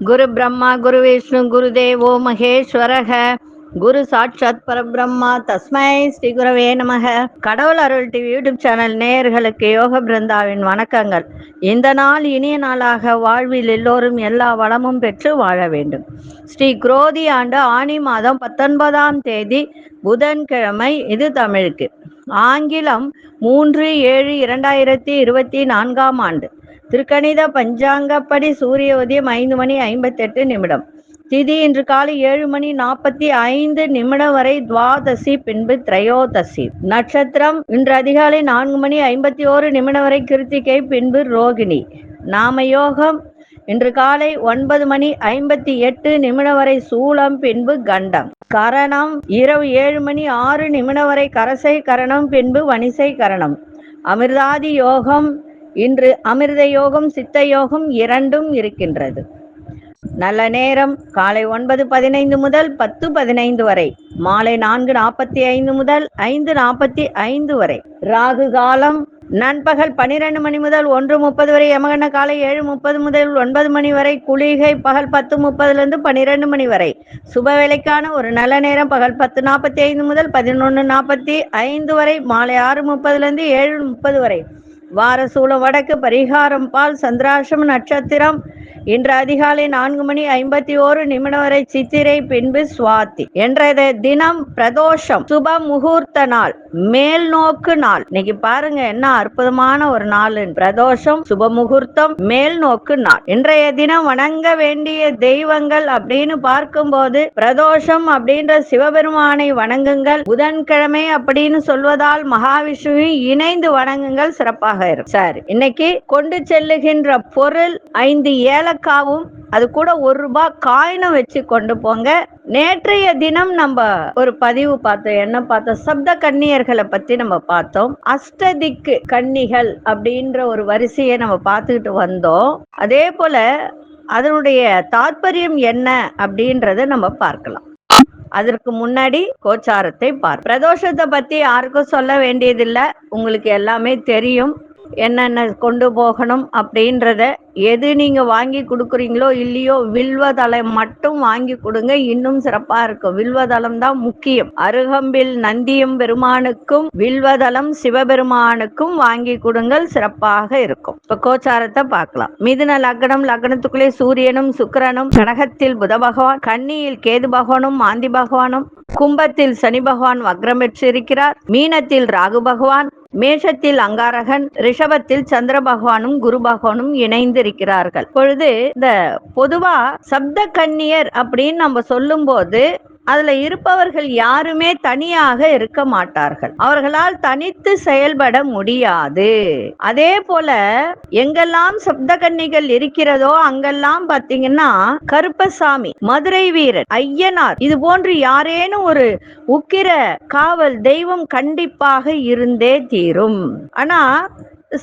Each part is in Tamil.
குரு பிரம்மா குரு விஷ்ணு குரு தேவோ மகேஸ்வரக குரு சாட்சாத் பரபிரம்மா தஸ்மை ஸ்ரீ குரவே நமக. கடவுள் அருள் டிவி யூடியூப் சேனல் நேயர்களுக்கு யோக பிருந்தாவின் வணக்கங்கள். இந்த நாள் இனிய நாளாக வாழ்வில் எல்லோரும் எல்லா வளமும் பெற்று வாழ வேண்டும். ஸ்ரீ குரோதி ஆண்டு ஆனி மாதம் 19ஆம் தேதி புதன்கிழமை. இது தமிழுக்கு. ஆங்கிலம் 3/7/2024 ஆண்டு. திருக்கணித பஞ்சாங்கப்படி சூரிய உதயம் 5:58. திதி இன்று காலை 7:45 வரை துவாதசி, பின்பு திரையோதசி. நட்சத்திரம் இன்று அதிகாலை 4:51 வரை கிருத்திகை, பின்பு ரோகிணி. நாமயோகம் இன்று காலை 9:58 வரை சூலம், பின்பு கண்டம். கரணம் இரவு 7:06 வரை கரசை கரணம், பின்பு வணிசை கரணம். அமிர்தாதி யோகம் இன்று அமிர்த யோகம் சித்த யோகம் இரண்டும் இருக்கின்றது. நல்ல நேரம் காலை 9:15 முதல் 10:15 வரை, மாலை 4:45 முதல் 5:45 வரை. ராகு காலம் நண்பகல் 12 மணி முதல் 1:30 வரை. யமகண்ட காலை 7:30 முதல் 9 மணி வரை. குளிகை பகல் 10:30 12 மணி வரை. சுப வேலைக்கான ஒரு நல்ல நேரம் பகல் 10:45 முதல் 11:45 வரை, மாலை 6:30 7:30 வரை. வார சூலம் வடக்கு. பரிகாரம் பால். சந்திராஷ்டம நட்சத்திரம் இன்று அதிகாலை 4:51 வரை சித்திரை, பின்பு சுவாதி. என்ற தினம் பிரதோஷம், சுப முகூர்த்த நாள், மேல் நோக்கு நாள். இன்னைக்கு பாருங்க என்ன அற்புதமான ஒரு நாள். பிரதோஷம், சுப முகூர்த்தம், மேல் நோக்கு நாள். இன்றைய தினம் வணங்க வேண்டிய தெய்வங்கள் அப்படின்னு பார்க்கும்போது, பிரதோஷம் அப்படின்ற சிவபெருமானை வணங்குங்கள். புதன்கிழமை அப்படின்னு சொல்வதால் மகாவிஷ்ணுவை இணைந்து வணங்குங்கள், சிறப்பாக இருக்கும். சரி, இன்னைக்கு கொண்டு செல்லுகின்ற பொருள் 5 ஏலக்காவும் அது கூட 1 ரூபாய் காயினும் வச்சு கொண்டு போங்க. நேற்றைய தினம் நம்ம ஒரு பதிவு பார்த்தோம். என்ன பார்த்தோம்? சப்த கன்னியர்களை பத்தி நம்ம பார்த்தோம். அஷ்டதிக்கு கன்னிகள் அப்படின்ற ஒரு வரிசையை நம்ம பார்த்துக்கிட்டு வந்தோம். அதே போல அதனுடைய தாற்பயம் என்ன அப்படின்றத நம்ம பார்க்கலாம். அதற்கு முன்னாடி கோச்சாரத்தை பிரதோஷத்தை பத்தி யாருக்கும் சொல்ல வேண்டியதில்லை, உங்களுக்கு எல்லாமே தெரியும். என்னென்ன கொண்டு போகணும் அப்படின்றத, எது நீங்க வாங்கி கொடுக்குறீங்களோ இல்லையோ, வில்வதளம் மட்டும் வாங்கி கொடுங்க, இன்னும் சிறப்பா இருக்கும். வில்வதளம் தான் முக்கியம். அருகம்பில் நந்தியம் பெருமானுக்கும் வில்வதளம் சிவபெருமானுக்கும் வாங்கி கொடுங்கள், சிறப்பாக இருக்கும். இப்ப கோச்சாரத்தை பார்க்கலாம். மிதுன லக்னம், லக்னத்துக்குள்ளே சூரியனும் சுக்கிரனும், கடகத்தில் புத பகவான், கன்னியில் கேது பகவானும் மாந்தி பகவானும், கும்பத்தில் சனி பகவான் வக்ரம் பெற்றிருக்கிறார், மீனத்தில் ராகு பகவான், மேஷத்தில் அங்காரகன், ரிஷபத்தில் சந்திர பகவானும் குரு பகவானும் இணைந்து இருக்கிறார்கள். பொழுது இந்த பொதுவா சப்த கன்னியர் அப்படின்னு நம்ம சொல்லும் போது அதுல இருப்பவர்கள் யாருமே தனியாக இருக்க மாட்டார்கள். அவர்களால் தனித்து செயல்பட முடியாது. அதே போல எங்கெல்லாம் சப்த கன்னிகள் இருக்கிறதோ அங்கெல்லாம் பாத்தீங்கன்னா கருப்பசாமி, மதுரை வீரன், ஐயனார், இது போன்று யாரேனும் ஒரு உக்கிர காவல் தெய்வம் கண்டிப்பாக இருந்தே தீரும். ஆனா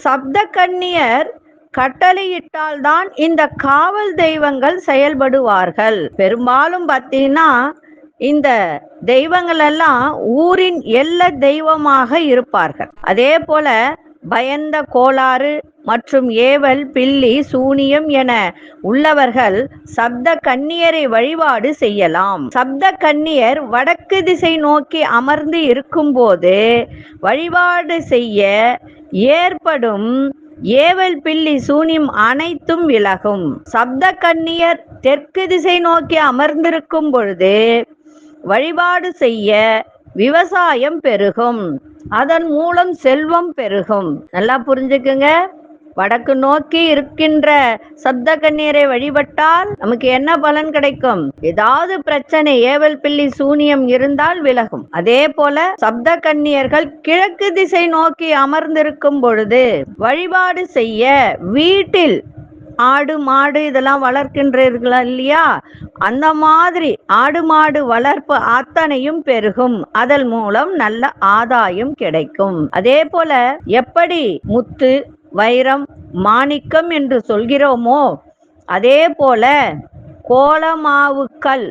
சப்த கன்னியர் கட்டளையிட்டால் தான் இந்த காவல் தெய்வங்கள் செயல்படுவார்கள். பெரும்பாலும் பார்த்தீங்கன்னா இந்த தெய்வங்கள் எல்லாம் ஊரின் எல்ல தெய்வமாக இருப்பார்கள். அதே போல பயந்த கோளாறு மற்றும் ஏவல், பில்லி, சூனியம் என உள்ளவர்கள் சப்த கன்னியரை வழிபாடு செய்யலாம். சப்த கன்னியர் வடக்கு திசை நோக்கி அமர்ந்து இருக்கும் போது வழிபாடு செய்ய ஏற்படும் ஏவல், பில்லி, சூனியம் அனைத்தும் விலகும். சப்த கன்னியர் தெற்கு திசை நோக்கி அமர்ந்திருக்கும் பொழுது வழிபாடு செய்ய விவசாயம் பெருகும், அதன் மூலம் செல்வம் பெருகும். நல்லா புரிஞ்சுக்குங்க. வடக்கு நோக்கி இருக்கின்ற சப்த கன்னியரை வழிபட்டால் நமக்கு என்ன பலன் கிடைக்கும்? ஏதாவது பிரச்சனை, ஏவல், பில்லி, சூனியம் இருந்தால் விலகும். அதே போல சப்த கன்னியர்கள் கிழக்கு திசை நோக்கி அமர்ந்திருக்கும் பொழுது வழிபாடு செய்ய, வீட்டில் ஆடு மாடு இதெல்லாம் வளர்க்கின்றீர்களா இல்லையா, அந்த மாதிரி ஆடு மாடு வளர்ப்பு அத்தனையும் பெருகும், அதன் மூலம் நல்ல ஆதாயம் கிடைக்கும். அதே போல எப்படி முத்து, வைரம், மாணிக்கம் என்று சொல்கிறோமோ அதே போல கோலமாவுக்கல்,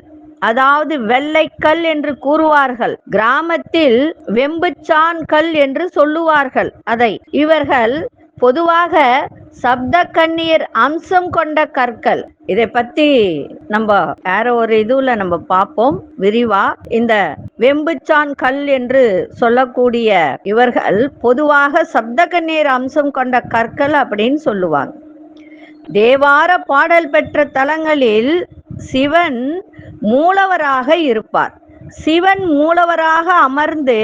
அதாவது வெள்ளைக்கல் என்று கூறுவார்கள். கிராமத்தில் வெம்புச்சான் கல் என்று சொல்லுவார்கள் அதை. இவர்கள் பொதுவாக சப்த கண்ணீர் அம்சம் கொண்ட கற்கள். இதை பத்தி நம்ம வேற ஒரு இதுல நம்ம பார்ப்போம் விரிவா. இந்த வெம்புச்சான் கல் என்று சொல்லக்கூடிய இவர்கள் பொதுவாக சப்த கண்ணீர் அம்சம் கொண்ட கற்கள் அப்படின்னு சொல்லுவாங்க. தேவார பாடல் பெற்ற தலங்களில் சிவன் மூலவராக இருப்பார். சிவன் மூலவராக அமர்ந்து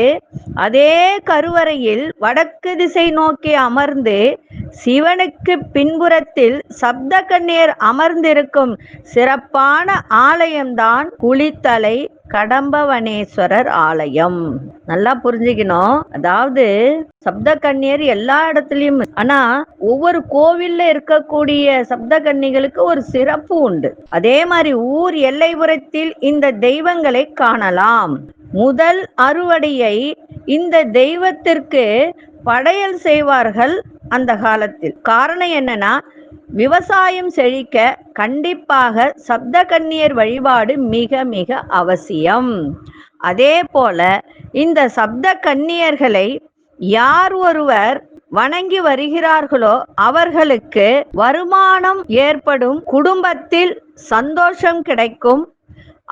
அதே கருவறையில் வடக்கு திசை நோக்கி அமர்ந்து சிவனுக்கு பின்புறத்தில் சப்த கண்ணீர் அமர்ந்திருக்கும் சிறப்பான ஆலயம்தான் குளித்தலை கடம்பவனேஸ்வரர் ஆலயம். நல்லா புரிஞ்சுக்கணும். அதாவது சப்த கன்னியர் எல்லா இடத்துலயும், ஆனா ஒவ்வொரு கோவில்ல இருக்கக்கூடிய சப்த கன்னிகளுக்கு ஒரு சிறப்பு உண்டு. அதே மாதிரி ஊர் எல்லைப்புறத்தில் இந்த தெய்வங்களை காணலாம். முதல் அறுவடையை இந்த தெய்வத்திற்கு படையல் செய்வார்கள் அந்த காலத்தில். காரணம் என்னன்னா, விவசாயம் செழிக்க கண்டிப்பாக சப்த கன்னியர் வழிபாடு மிக மிக அவசியம். அதே போல இந்த சப்த கன்னியர்களை யார் ஒருவர் வணங்கி வருகிறார்களோ அவர்களுக்கு வருமானம் ஏற்படும், குடும்பத்தில் சந்தோஷம் கிடைக்கும்.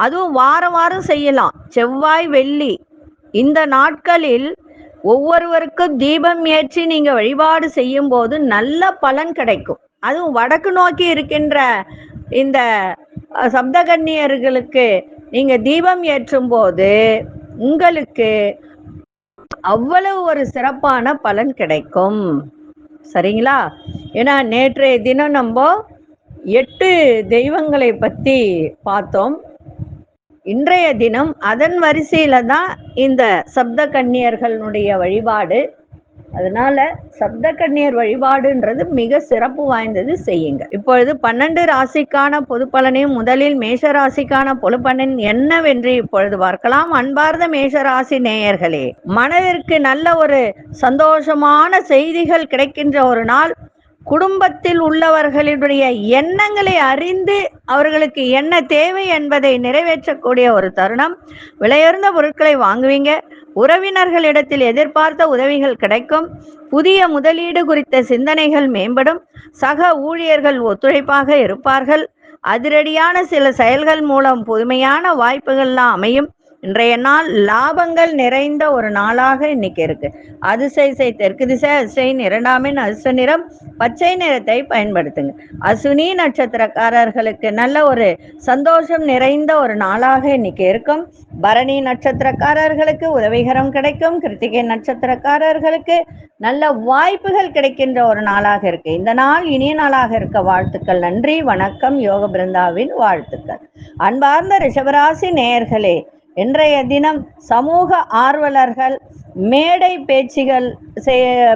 அதுவும் வாரம் வாரம் செய்யலாம். செவ்வாய் வெள்ளி இந்த நாட்களில் ஒவ்வொருவருக்கும் தீபம் ஏற்றி நீங்க வழிபாடு செய்யும் போது நல்ல பலன் கிடைக்கும். அதுவும் வடக்கு நோக்கி இருக்கின்ற இந்த சப்தகன்னியர்களுக்கு நீங்க தீபம் ஏற்றும் போது உங்களுக்கு அவ்வளவு ஒரு சிறப்பான பலன் கிடைக்கும். சரிங்களா? ஏன்னா நேற்றைய தினம் நம்ம 8 தெய்வங்களை பத்தி பார்த்தோம். இன்றைய தினம் அதன் வரிசையில தான் இந்த சப்த கன்னியர்களுடைய வழிபாடு. அதனால சப்த கன்னியர் வழிபாடுன்றது மிக சிறப்பு வாய்ந்தது, செய்யுங்க. இப்பொழுது 12 ராசிக்கான பொது பலனையும் முதலில் மேஷ ராசிக்கான பொது பலன் என்னவென்று இப்பொழுது பார்க்கலாம். அன்பார்ந்த மேஷ ராசி நேயர்களே, மனதிற்கு நல்ல ஒரு சந்தோஷமான செய்திகள் கிடைக்கின்ற ஒரு நாள். குடும்பத்தில் உள்ளவர்களுடைய எண்ணங்களை அறிந்து அவர்களுக்கு என்ன தேவை என்பதை நிறைவேற்றக்கூடிய ஒரு தருணம். விலையுயர்ந்த பொருட்களை வாங்குவீங்க. உறவினர்களிடத்தில் எதிர்பார்த்த உதவிகள் கிடைக்கும். புதிய முதலீடு குறித்த சிந்தனைகள் மேம்படும். சக ஊழியர்கள் ஒத்துழைப்பாக இருப்பார்கள். அதிரடியான சில செயல்கள் மூலம் புதுமையான வாய்ப்புகள்லாம் அமையும். இன்றைய நாள் லாபங்கள் நிறைந்த ஒரு நாளாக இன்னைக்கு இருக்கு. அதிசை தெற்கு திசை, அதிசயின் 2ஆம் எண் அதிர்ஷ்ட நிறம் பச்சை நிறத்தை பயன்படுத்துங்க. அசுனி நட்சத்திரக்காரர்களுக்கு நல்ல ஒரு சந்தோஷம் நிறைந்த ஒரு நாளாக இன்னைக்கு இருக்கும். பரணி நட்சத்திரக்காரர்களுக்கு உதவிகரம் கிடைக்கும். கிருத்திகை நட்சத்திரக்காரர்களுக்கு நல்ல வாய்ப்புகள் கிடைக்கின்ற ஒரு நாளாக இருக்கு. இந்த நாள் இனிய நாளாக இருக்க வாழ்த்துக்கள். நன்றி, வணக்கம். யோக பிருந்தாவின் வாழ்த்துக்கள். அன்பார்ந்த ரிஷபராசி நேயர்களே, இன்றைய தினம் சமூக ஆர்வலர்கள், மேடை பேச்சுகள்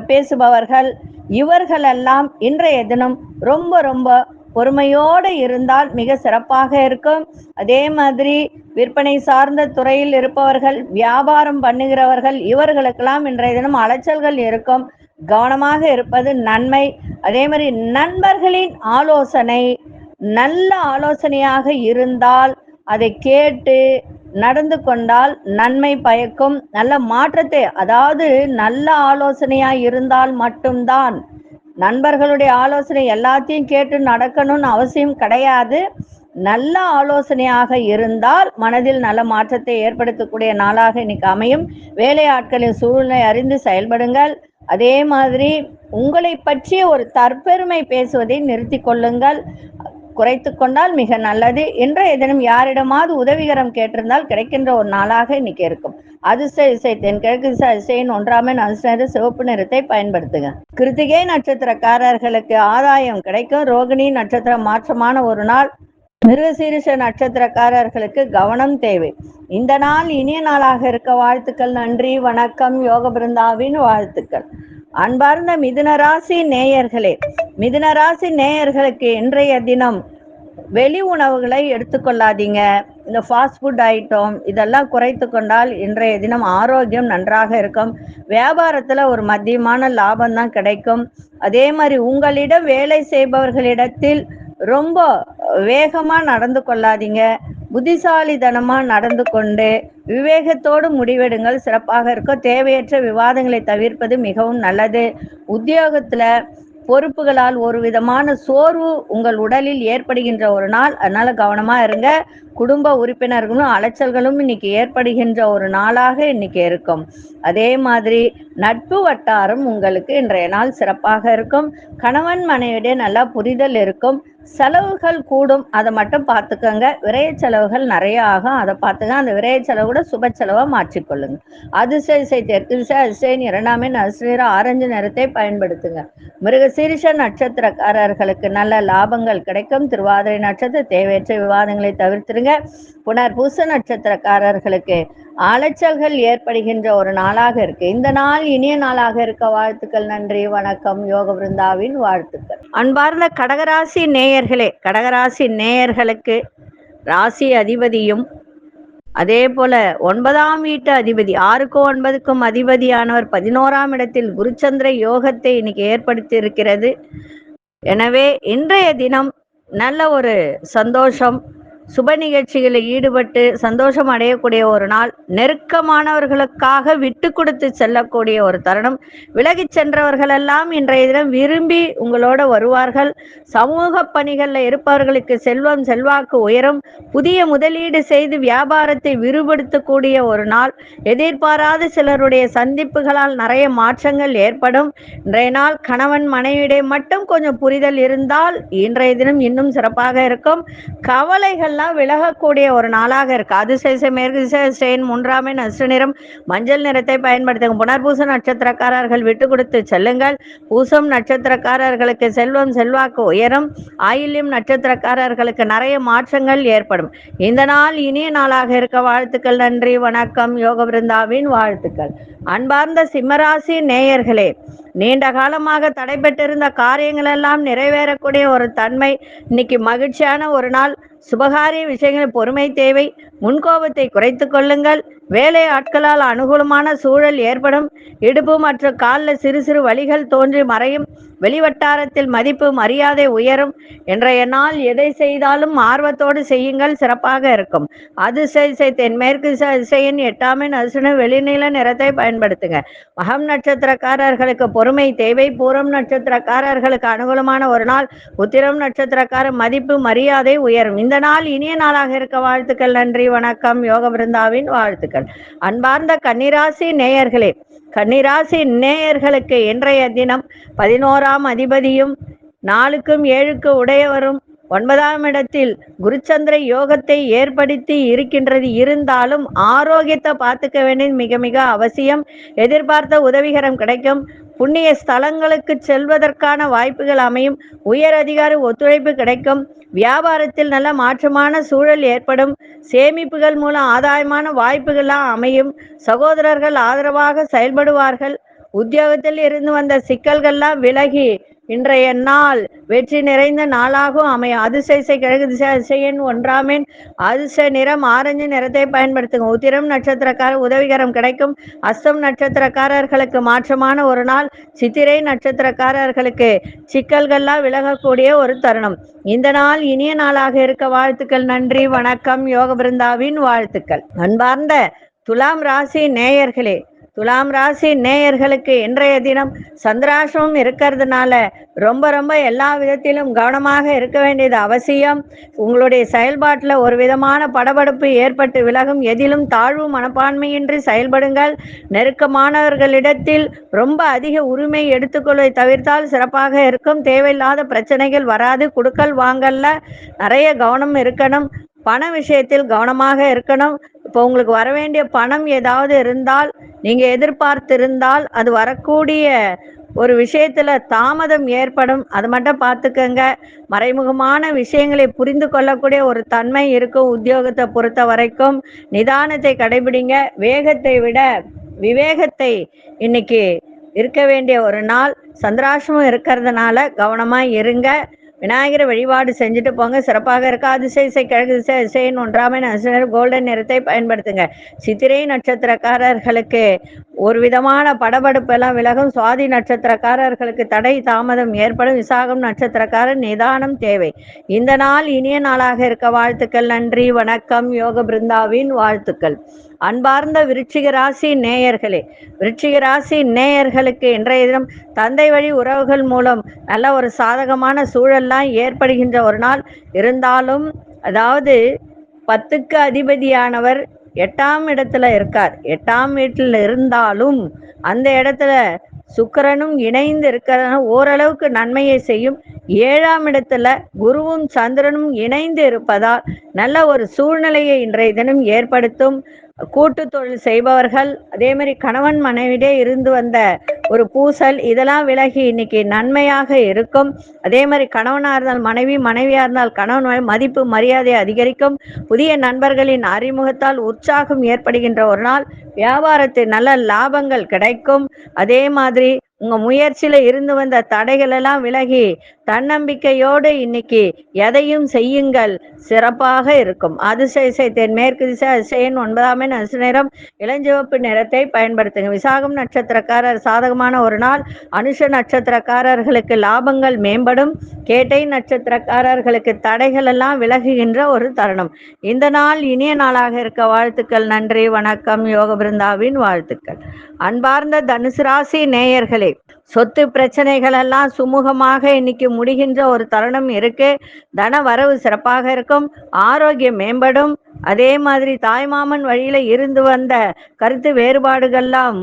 பேசுபவர்கள், இவர்களெல்லாம் இன்றைய தினம் ரொம்ப ரொம்ப பொறுமையோடு இருந்தால் மிக சிறப்பாக இருக்கும். அதே மாதிரி விற்பனை சார்ந்த துறையில் இருப்பவர்கள், வியாபாரம் பண்ணுகிறவர்கள், இவர்களுக்கெல்லாம் இன்றைய தினம் அலைச்சல்கள் இருக்கும். கவனமாக இருப்பது நன்மை. அதே மாதிரி நண்பர்களின் ஆலோசனை நல்ல ஆலோசனையாக இருந்தால் அதை கேட்டு நடந்து கொண்டால் நன்மை பயக்கும். நல்ல மாற்றத்தை, அதாவது நல்ல ஆலோசனையா இருந்தால் மட்டும்தான். நண்பர்களுடைய ஆலோசனை எல்லாத்தையும் கேட்டு நடக்கணும்னு அவசியம் கிடையாது. நல்ல ஆலோசனையாக இருந்தால் மனதில் நல்ல மாற்றத்தை ஏற்படுத்தக்கூடிய நாளாக இன்னைக்கு அமையும். வேலை ஆட்களின் சூழ்நிலை அறிந்து செயல்படுங்கள். அதே மாதிரி உங்களை பற்றிய ஒரு தற்பெருமை பேசுவதை நிறுத்தி கொள்ளுங்கள். குறைத்து கொண்டால் மிக நல்லது. இன்றைய தினம் யாரிடமாவது உதவிகரம் கேட்டிருந்தால் கிடைக்கின்ற ஒரு நாளாக இன்னைக்கு இருக்கும். அதிர்ஷ்ட இசை தென்கிழக்கு திசை, அதிர்ஷ்டன் 1ஆம் எண் அதிர்ஷ்ட சிவப்பு நிறத்தை பயன்படுத்துங்க. கிருத்திகை நட்சத்திரக்காரர்களுக்கு ஆதாயம் கிடைக்கும். ரோகிணி நட்சத்திரம் மாற்றமான ஒரு நாள். மிருகசீரிஷ நட்சத்திரக்காரர்களுக்கு கவனம் தேவை. இந்த நாள் இனிய நாளாக இருக்க வாழ்த்துக்கள். நன்றி, வணக்கம். யோக பிருந்தாவின் வாழ்த்துக்கள். அன்பார்ந்த மிதுனராசி நேயர்களே, மிதுனராசி நேயர்களுக்கு இன்றைய தினம் வெளி உணவுகளை எடுத்துக்கொள்ளாதீங்க. இந்த ஃபாஸ்ட் ஃபுட் ஐட்டம் இதெல்லாம் குறைத்து கொண்டால் இன்றைய தினம் ஆரோக்கியம் நன்றாக இருக்கும். வியாபாரத்தில் ஒரு மத்தியமான லாபம் தான் கிடைக்கும். அதே மாதிரி உங்களிடம் வேலை செய்பவர்களிடத்தில் ரொம்ப வேகமா நடந்து கொள்ளாதீங்க. புத்திசாலித்தனமா நடந்து கொண்டு விவேகத்தோடு முடிவெடுங்கள், சிறப்பாக இருக்கும். தேவையற்ற விவாதங்களை தவிர்ப்பது மிகவும் நல்லது. உத்தியோகத்துல பொறுப்புகளால் ஒரு விதமான சோர்வு உங்கள் உடலில் ஏற்படுகின்ற ஒரு நாள். அதனால கவனமா இருங்க. குடும்ப உறுப்பினர்களும் அலைச்சல்களும் இன்னைக்கு ஏற்படுகின்ற ஒரு நாளாக இன்னைக்கு இருக்கும். அதே மாதிரி நட்பு வட்டாரம் உங்களுக்கு இன்றைய நாள் சிறப்பாக இருக்கும். கணவன் மனைவியிடையே நல்லா புரிதல் இருக்கும். செலவுகள் கூடும், அதை மட்டும் பார்த்துக்கோங்க. விரைய செலவுகள் நிறைய ஆகும், அதை பார்த்துக்க. அந்த விரைய செலவு கூட சுப செலவா மாற்றிக்கொள்ளுங்க. அதிசய தெற்கு திசை அதிசயன் 2ஆம் எண் நிற ஆரஞ்சு நிறத்தை பயன்படுத்துங்க. மிருகசீரிஷ நட்சத்திரக்காரர்களுக்கு நல்ல லாபங்கள் கிடைக்கும். திருவாதிரை நட்சத்திர தேவையற்ற விவாதங்களை தவிர்த்துருங்க. புனர்பூச நட்சத்திரக்காரர்களுக்கு அலைச்சல்கள் ஏற்படுகின்ற ஒரு நாளாக இருக்கு. இந்த நாள் இனிய நாளாக இருக்க வாழ்த்துக்கள். நன்றி, வணக்கம். யோக பிருந்தாவின் வாழ்த்துக்கள். அன்பார்ந்த கடகராசி நேயர்களே, கடகராசி நேயர்களுக்கு ராசி அதிபதியும் அதே போல 9ஆம் வீட்டு அதிபதி 6க்கும் 9க்கும் அதிபதியானவர் 11ஆம் இடத்தில் குருச்சந்திர யோகத்தை இன்னைக்கு ஏற்படுத்தி இருக்கிறது. எனவே இன்றைய தினம் நல்ல ஒரு சந்தோஷம், சுப நிகழ்ச்சிகளில் ஈடுபட்டு சந்தோஷம் அடையக்கூடிய ஒரு நாள். நெருக்கமானவர்களுக்காக விட்டு கொடுத்து செல்லக்கூடிய ஒரு தருணம். விலகி சென்றவர்களெல்லாம் இன்றைய தினம் விரும்பி உங்களோட வருவார்கள். சமூக பணிகளில் இருப்பவர்களுக்கு செல்வம் செல்வாக்கு உயரும். புதிய முதலீடு செய்து வியாபாரத்தை விரிவுபடுத்தக்கூடிய ஒரு நாள். எதிர்பாராத சிலருடைய சந்திப்புகளால் நிறைய மாற்றங்கள் ஏற்படும். இன்றைய நாள் கணவன் மனைவியிடையே மட்டும் கொஞ்சம் புரிதல் இருந்தால் இன்றைய தினம் இன்னும் சிறப்பாக இருக்கும். கவலைகள் விலகக்கூடிய ஒரு நாளாக இருக்கு. அதிசய மேற்கு திசை 3ஆம் எண் நிறம் மஞ்சள் நிறத்தை பயன்படுத்துங்க. புனர்பூச நட்சத்திரக்காரர்கள் விட்டு கொடுத்து செல்லுங்கள். பூசம் நட்சத்திரக்காரர்களுக்கு செல்வம் செல்வாக்கு உயரும். ஆயில்யம் நட்சத்திரக்காரர்களுக்கு நிறைய மாற்றங்கள் ஏற்படும். இந்த நாள் இனிய நாளாக இருக்க வாழ்த்துக்கள். நன்றி, வணக்கம். யோக பிருந்தாவின் வாழ்த்துக்கள். அன்பார்ந்த சிம்மராசி நேயர்களே, நீண்ட காலமாக தடைபெற்றிருந்த காரியங்கள் எல்லாம் நிறைவேறக்கூடிய ஒரு தன்மை. இன்னைக்கு மகிழ்ச்சியான ஒரு நாள். சுபகாரிய விஷயங்களில் பொறுமை தேவை. முன்கோபத்தை குறைத்து கொள்ளுங்கள். வேலை ஆட்களால் அனுகூலமான சூழல் ஏற்படும். இடுப்பு மற்றும் காலில் சிறு சிறு வலிகள் தோன்றி மறையும். வெளிவட்டாரத்தில் மதிப்பு மரியாதை உயரும். இன்றைய நாள் எதை செய்தாலும் ஆர்வத்தோடு செய்யுங்கள், சிறப்பாக இருக்கும். அதிசய தென்மேற்கு அதிசயன் 8ஆம் எண் அதிர்ஷ்ட வெளிநீல நிறத்தை பயன்படுத்துங்க. மகம் நட்சத்திரக்காரர்களுக்கு பொறுமை தேவை. பூரம் நட்சத்திரக்காரர்களுக்கு அனுகூலமான ஒரு நாள். உத்திரம் நட்சத்திரக்காரர் மதிப்பு மரியாதை உயரும். இந்த நாள் இனிய நாளாக இருக்க வாழ்த்துக்கள். நன்றி, வணக்கம். யோக பிருந்தாவின் வாழ்த்துக்கள். அன்பார்ந்த கன்னிராசி நேயர்களே, கன்னிராசி நேயர்களுக்கு இன்றைய தினம் 11ஆம் அதிபதியும் 4க்கும் 7க்கு உடையவரும் 9ஆம் இடத்தில் குருச்சந்திர யோகத்தை ஏற்படுத்தி இருக்கின்றது. இருந்தாலும் ஆரோக்கியத்தை பார்த்துக்க வேண்டியது மிக மிக அவசியம். எதிர்பார்த்த உதவிகரம் கிடைக்கும். புண்ணிய ஸ்தலங்களுக்கு செல்வதற்கான வாய்ப்புகள் அமையும். உயர் அதிகாரி ஒத்துழைப்பு கிடைக்கும். வியாபாரத்தில் நல்ல மாற்றமான சூழல் ஏற்படும். சேமிப்புகள் மூலம் ஆதாயமான வாய்ப்புகள்லாம் அமையும். சகோதரர்கள் ஆதரவாக செயல்படுவார்கள். உத்தியோகத்தில் இருந்து வந்த சிக்கல்கள்லாம் விலகி இன்றைய நாள் வெற்றி நிறைந்த நாளாகவும் அமையும். அதிசய கிழக்கு திசை அதிசயன் 1ஆம் எண் அதிர்ஷ்ட நிறம் ஆரஞ்சு நிறத்தை பயன்படுத்துங்க. உத்திரம் நட்சத்திரக்காரர் உதவிகரம் கிடைக்கும். அஸ்தம் நட்சத்திரக்காரர்களுக்கு மாற்றமான ஒரு நாள். சித்திரை நட்சத்திரக்காரர்களுக்கு சிக்கல்கள்லாம் விலகக்கூடிய ஒரு தருணம். இந்த நாள் இனிய நாளாக இருக்க வாழ்த்துக்கள். நன்றி, வணக்கம். யோக பிருந்தாவின் வாழ்த்துக்கள். அன்பார்ந்த துலாம் ராசி நேயர்களே, துலாம் ராசி நேயர்களுக்கு இன்றைய தினம் சந்திராசிரமம் இருக்கிறதுனால ரொம்ப எல்லா விதத்திலும் கவனமாக இருக்க வேண்டியது அவசியம். உங்களுடைய செயல்பாட்டில் ஒரு விதமான படபடப்பு ஏற்பட்டு விலகும். எதிலும் தாழ்வு மனப்பான்மையின்றி செயல்படுங்கள். நெருக்கமானவர்களிடத்தில் ரொம்ப அதிக உரிமை எடுத்துக்கொள்வதை தவிர்த்தால் சிறப்பாக இருக்கும். தேவையில்லாத பிரச்சனைகள் வராது. குடுக்கல் வாங்கல்ல நிறைய கவனம் இருக்கணும். பண விஷயத்தில் கவனமாக இருக்கணும். இப்போ உங்களுக்கு வர வேண்டிய பணம் ஏதாவது இருந்தால், நீங்க எதிர்பார்த்திருந்தால் அது வரக்கூடிய ஒரு விஷயத்துல தாமதம் ஏற்படும். அது மட்டும் பார்த்துக்கங்க. மறைமுகமான விஷயங்களை புரிந்து கொள்ளக்கூடிய ஒரு தன்மை இருக்கும். உத்தியோகத்தை பொறுத்த வரைக்கும் நிதானத்தை கடைபிடிங்க. வேகத்தை விட விவேகத்தை இன்னைக்கு இருக்க வேண்டிய ஒரு நாள். சந்திராசிரமம் இருக்கிறதுனால கவனமா இருங்க. விநாயகரை வழிபாடு செஞ்சுட்டு போங்க, சிறப்பாக இருக்க. அதிசய கிழக்கு திசை அதிசயன் 1ஆம் எண் கோல்டன் நிறத்தை பயன்படுத்துங்க. சித்திரை நட்சத்திரக்காரர்களுக்கு ஒரு விதமான படபடப்பெல்லாம் விலகும். சுவாதி நட்சத்திரக்காரர்களுக்கு தடை தாமதம் ஏற்படும். விசாகம் நட்சத்திரக்காரர் நிதானம் தேவை. இந்த நாள் இனிய நாளாக இருக்க வாழ்த்துக்கள். நன்றி, வணக்கம். யோக பிருந்தாவின் வாழ்த்துக்கள். அன்பார்ந்த விருச்சிக ராசி நேயர்களே, விருச்சிக ராசி நேயர்களுக்கு இன்றைய தினம் தந்தை வழி உறவுகள் மூலம் நல்ல ஒரு சாதகமான சூழல்லாம் ஏற்படுகின்ற ஒரு நாள். இருந்தாலும் அதாவது 10க்கு அதிபதியானவர் 8ஆம் இடத்துல இருக்கார். 8ஆம் வீட்டில் இருந்தாலும் அந்த இடத்துல சுக்கிரனும் இணைந்து இருக்கிறதுனால ஓரளவுக்கு நன்மையை செய்யும். 7ஆம் இடத்துல குருவும் சந்திரனும் இணைந்து இருப்பதால் நல்ல ஒரு சூழ்நிலையை இன்றைய தினம் ஏற்படுத்தும். கூட்டு தொழில் செய்பவர்கள், அதே மாதிரி கணவன் மனைவிடே இருந்து வந்த ஒரு பூசல் இதெல்லாம் விலகி இன்னைக்கு நன்மையாக இருக்கும். அதே மாதிரி கணவனாக இருந்தால் மனைவி, மனைவியாக இருந்தால் கணவன் மதிப்பு மரியாதை அதிகரிக்கும். புதிய நண்பர்களின் அறிமுகத்தால் உற்சாகம் ஏற்படுகின்ற ஒரு நாள். வியாபாரத்தில் நல்ல லாபங்கள் கிடைக்கும். அதே மாதிரி உங்க முயற்சியில இருந்து வந்த தடைகள் எல்லாம் விலகி தன்னம்பிக்கையோடு இன்னைக்கு எதையும் செய்யுங்கள், சிறப்பாக இருக்கும். அதிசய தென்மேற்கு திசை அதிசயன் 9ஆம் எண் நிறம் இளஞ்சிவப்பு நிறத்தை பயன்படுத்துங்க. விசாகம் நட்சத்திரக்காரர் சாதகமான ஒரு நாள். அனுஷ நட்சத்திரக்காரர்களுக்கு லாபங்கள் மேம்படும். கேட்டை நட்சத்திரக்காரர்களுக்கு தடைகள் எல்லாம் விலகுகின்ற ஒரு தருணம். இந்த நாள் இனிய நாளாக இருக்க வாழ்த்துக்கள். நன்றி, வணக்கம். யோக பிருந்தாவின் வாழ்த்துக்கள். அன்பார்ந்த தனுசு ராசி நேயர்களே, சொத்து பிரச்சனைகள் எல்லாம் சுமூகமாக இன்னைக்கு முடிகின்ற ஒரு தருணம் இருக்கு. தன வரவு சிறப்பாக இருக்கும். ஆரோக்கியம் மேம்படும். அதே மாதிரி தாய்மாமன் வழியில இருந்து வந்த கருத்து வேறுபாடுகள்லாம்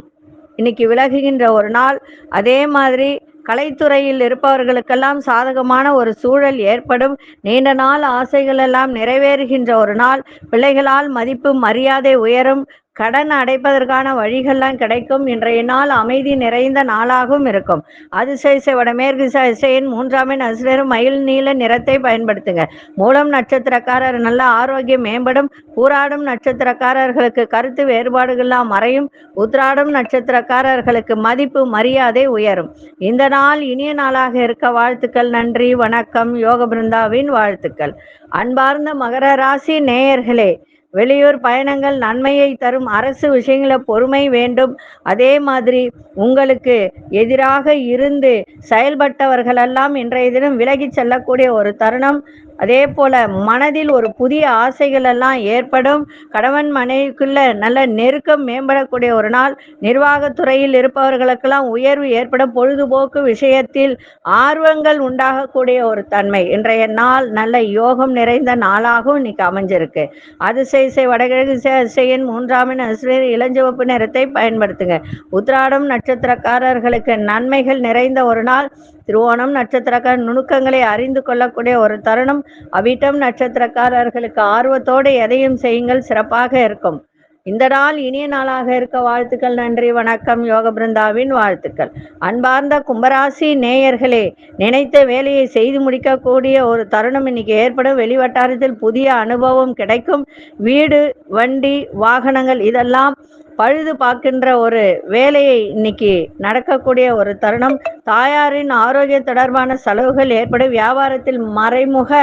இன்னைக்கு விலகுகின்ற ஒரு நாள். அதே மாதிரி கலைத்துறையில் இருப்பவர்களுக்கெல்லாம் சாதகமான ஒரு சூழல் ஏற்படும். நீண்ட நாள் ஆசைகள் எல்லாம் நிறைவேறுகின்ற ஒரு நாள். பிள்ளைகளால் மதிப்பு மரியாதை உயரும். கடன் அடைப்பதற்கான வழிகள்லாம் கிடைக்கும். இன்றைய நாள் அமைதி நிறைந்த நாளாகவும் இருக்கும். அதிசய வடமேற்கு அதிசயன் 3ஆம் எண் அதிசயம் மயில் நீல நிறத்தை பயன்படுத்துங்க. மூலம் நட்சத்திரக்காரர் நல்ல ஆரோக்கியம் மேம்படும். பூராடும் நட்சத்திரக்காரர்களுக்கு கருத்து வேறுபாடுகள்லாம் மறையும். உத்ராடம் நட்சத்திரக்காரர்களுக்கு மதிப்பு மரியாதை உயரும். இந்த நாள் இனிய நாளாக இருக்க வாழ்த்துக்கள். நன்றி, வணக்கம். யோக பிருந்தாவின் வாழ்த்துக்கள். அன்பார்ந்த மகர ராசி நேயர்களே, வெளியூர் பயணங்கள் நன்மையை தரும். அரசு விஷயங்கள பொறுமை வேண்டும். அதே மாதிரி உங்களுக்கு எதிராக இருந்து செயல்பட்டவர்களெல்லாம் இன்றைய தினம் விலகி செல்லக்கூடிய ஒரு தருணம். அதே போல மனதில் ஒரு புதிய ஆசைகள் எல்லாம் ஏற்படும். கணவன் மனைவிக்குள்ள நல்ல நெருக்கம் மேம்படக்கூடிய ஒரு நாள். நிர்வாகத்துறையில் இருப்பவர்களுக்கெல்லாம் உயர்வு ஏற்படும். பொழுதுபோக்கு விஷயத்தில் ஆர்வங்கள் உண்டாகக்கூடிய ஒரு தன்மை. இன்றைய நாள் நல்ல யோகம் நிறைந்த நாளாகவும் இன்னைக்கு அமைஞ்சிருக்கு. அதிசய வடகிழக்கு அதிசயன் 3ஆம் எண் இளஞ்சிவப்பு நிறத்தை பயன்படுத்துங்க. உத்ராடம் நட்சத்திரக்காரர்களுக்கு நன்மைகள் நிறைந்த ஒரு நாள். திருவோணம் நட்சத்திரக்கார நுணுக்கங்களை அறிந்து கொள்ளக்கூடிய ஒரு தருணம். அவிட்டம் நட்சத்திரக்காரர்களுக்கு ஆர்வத்தோடு எதையும் செய்யுங்கள், சிறப்பாக இருக்கும். இந்த நாள் இனிய நாளாக இருக்க வாழ்த்துக்கள். நன்றி, வணக்கம். யோக பிருந்தாவின் வாழ்த்துக்கள். அன்பார்ந்த கும்பராசி நேயர்களே, நினைத்த வேலையை செய்து முடிக்கக்கூடிய ஒரு தருணம் இன்னைக்கு ஏற்படும். வெளிவட்டாரத்தில் புதிய அனுபவம் கிடைக்கும். வீடு, வண்டி, வாகனங்கள் இதெல்லாம் பழுது பார்க்கின்ற ஒரு வேலையை இன்னைக்கு நடக்கக்கூடிய ஒரு தருணம். தாயாரின் ஆரோக்கியம் தொடர்பான செலவுகள் ஏற்படும். வியாபாரத்தில் மறைமுக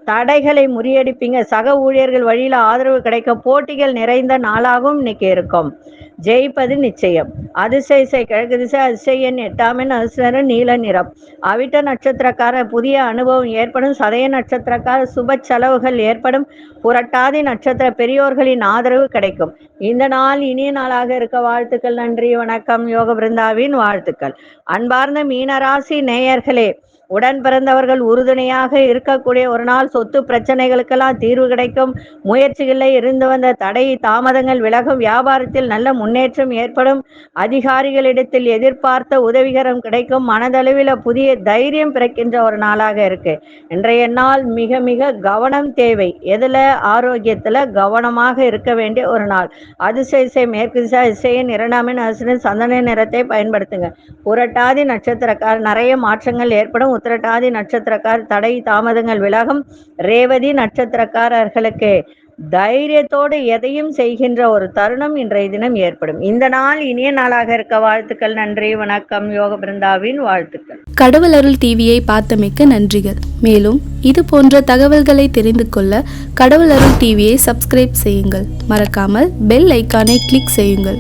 தடைகளை முறியடிப்பீங்க. சக ஊழியர்கள் வழியில ஆதரவு கிடைக்க போட்டிகள் நிறைந்த நாளாகவும் இன்னைக்கு இருக்கும். ஜெயிப்பது நிச்சயம். அதிசய கிழக்கு திசை அதிசயன் 8ஆம் எண் அதிசயம் நீல நிறம். அவிட்ட நட்சத்திரக்கார புதிய அனுபவம் ஏற்படும். சதய நட்சத்திரக்கார சுப செலவுகள் ஏற்படும். புரட்டாதி நட்சத்திர பெரியோர்களின் ஆதரவு கிடைக்கும். இந்த நாள் இனிய நாளாக இருக்க வாழ்த்துக்கள். நன்றி, வணக்கம். யோக பிருந்தாவின் வாழ்த்துக்கள். அன்பார்ந்த மீனராசி நேயர்களே, உடன் பிறந்தவர்கள் உறுதுணையாக இருக்கக்கூடிய ஒரு நாள். சொத்து பிரச்சனைகளுக்கெல்லாம் தீர்வு கிடைக்கும். முயற்சிகளில் இருந்து வந்த தடை தாமதங்கள் விலகும். வியாபாரத்தில் நல்ல முன்னேற்றம் ஏற்படும். அதிகாரிகளிடத்தில் எதிர்பார்த்த உதவிகரம் கிடைக்கும். மனதளவில் புதிய தைரியம் பிறக்கின்ற ஒரு நாளாக இருக்கு. இன்றைய நாள் மிக மிக கவனம் தேவை. எதுல? ஆரோக்கியத்துல கவனமாக இருக்க வேண்டிய ஒரு நாள். அதிசய மேற்கு திசை அதிசயன் 2ஆம் எண் அதிசயம் சந்தன நிறத்தை பயன்படுத்துங்க. புரட்டாதி நட்சத்திரக்கார் நிறைய மாற்றங்கள் ஏற்படும். உத்திரட்டாதி நட்சத்திரக்கார் தடை தாமதங்கள் விலகும். ரேவதி நட்சத்திரக்காரர்களுக்கு தைரியத்தோடு எதையும் செய்கின்ற ஒரு தருணம் இன்றைய தினம் ஏற்படும். இந்த நாள் இனிய நாளாக இருக்க வாழ்த்துக்கள். நன்றி, வணக்கம். யோக பிருந்தாவின் வாழ்த்துக்கள். கடவுள் அருள் டிவியை பார்த்தமைக்கு நன்றிகள். மேலும் இது போன்ற தகவல்களை தெரிந்து கொள்ள கடவுள் அருள் டிவியை சப்ஸ்கிரைப் செய்யுங்கள். மறக்காமல் பெல் ஐக்கானை கிளிக் செய்யுங்கள்.